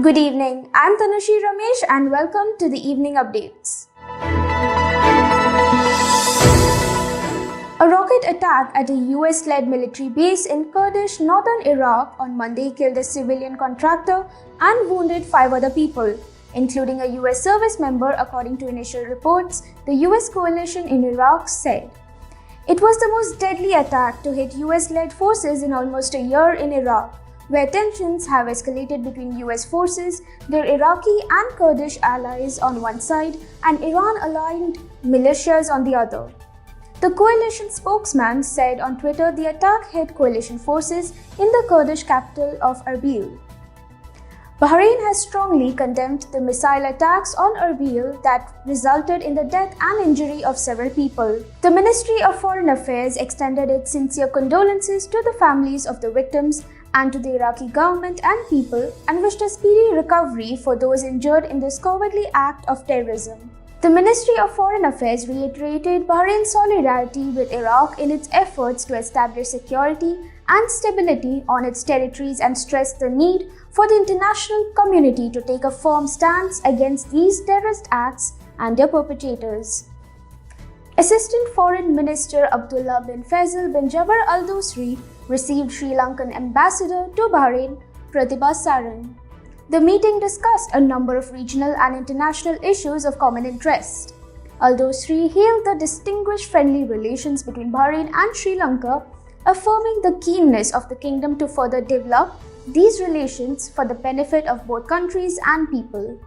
Good evening, I'm Tanushi Ramesh and welcome to the evening updates. A rocket attack at a US-led military base in Kurdish northern Iraq on Monday killed a civilian contractor and wounded 5 other people, including a US service member, according to initial reports, the US coalition in Iraq said. It was the most deadly attack to hit US-led forces in almost a year in Iraq, where tensions have escalated between US forces, their Iraqi and Kurdish allies on one side, and Iran-aligned militias on the other. The coalition spokesman said on Twitter the attack hit coalition forces in the Kurdish capital of Erbil. Bahrain has strongly condemned the missile attacks on Erbil that resulted in the death and injury of several people. The Ministry of Foreign Affairs extended its sincere condolences to the families of the victims and to the Iraqi government and people, and wished a speedy recovery for those injured in this cowardly act of terrorism. The Ministry of Foreign Affairs reiterated Bahrain's solidarity with Iraq in its efforts to establish security and stability on its territories and stressed the need for the international community to take a firm stance against these terrorist acts and their perpetrators. Assistant Foreign Minister Abdullah bin Faisal bin Jabbar Al Dosri received Sri Lankan Ambassador to Bahrain, Pratibha Saran. The meeting discussed a number of regional and international issues of common interest. Al Dosri hailed the distinguished friendly relations between Bahrain and Sri Lanka, affirming the keenness of the kingdom to further develop these relations for the benefit of both countries and people.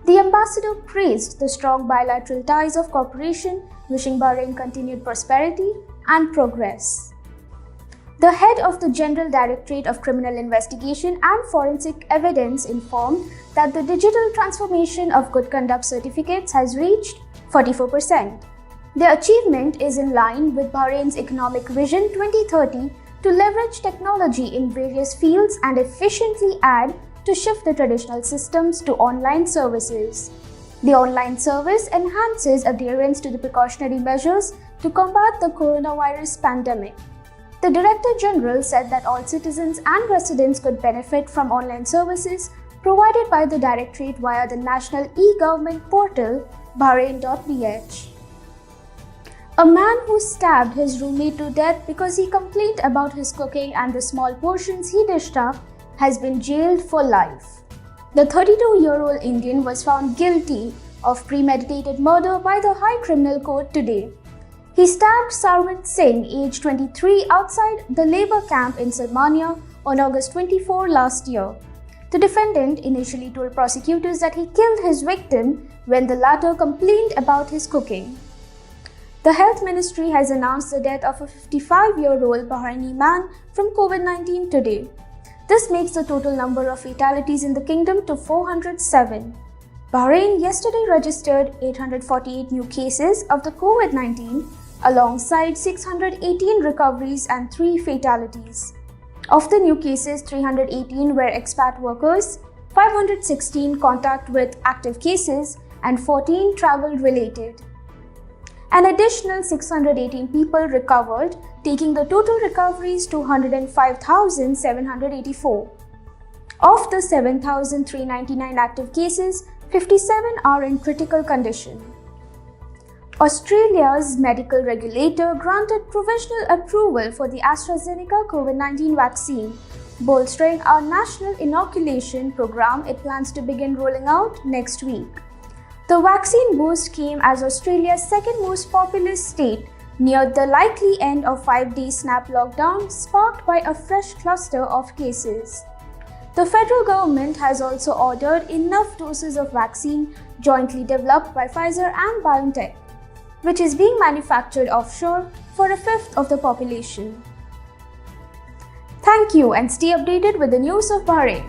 The ambassador praised the strong bilateral ties of cooperation, wishing Bahrain continued prosperity and progress. The head of the General Directorate of Criminal Investigation and Forensic Evidence informed that the digital transformation of good conduct certificates has reached 44%. The achievement is in line with Bahrain's Economic Vision 2030 to leverage technology in various fields and efficiently add to shift the traditional systems to online services. The online service enhances adherence to the precautionary measures to combat the coronavirus pandemic. The Director General said that all citizens and residents could benefit from online services provided by the Directorate via the National e-Government portal bahrain.bh. A man who stabbed his roommate to death because he complained about his cooking and the small portions he dished up has been jailed for life. The 32-year-old Indian was found guilty of premeditated murder by the High Criminal Court today. He stabbed Sarwin Singh, aged 23, outside the labor camp in Salmania on August 24 last year. The defendant initially told prosecutors that he killed his victim when the latter complained about his cooking. The Health Ministry has announced the death of a 55-year-old Bahraini man from COVID-19 today. This makes the total number of fatalities in the kingdom to 407. Bahrain yesterday registered 848 new cases of the COVID-19, alongside 618 recoveries and 3 fatalities. Of the new cases, 318 were expat workers, 516 contact with active cases, and 14 travel-related. An additional 618 people recovered, taking the total recoveries to 105,784. Of the 7,399 active cases, 57 are in critical condition. Australia's medical regulator granted provisional approval for the AstraZeneca COVID-19 vaccine, bolstering our national inoculation program it plans to begin rolling out next week. The vaccine boost came as Australia's second most populous state neared the likely end of 5-day snap lockdown sparked by a fresh cluster of cases. The federal government has also ordered enough doses of vaccine jointly developed by Pfizer and BioNTech, which is being manufactured offshore for a fifth of the population. Thank you and stay updated with the news of Bahrain.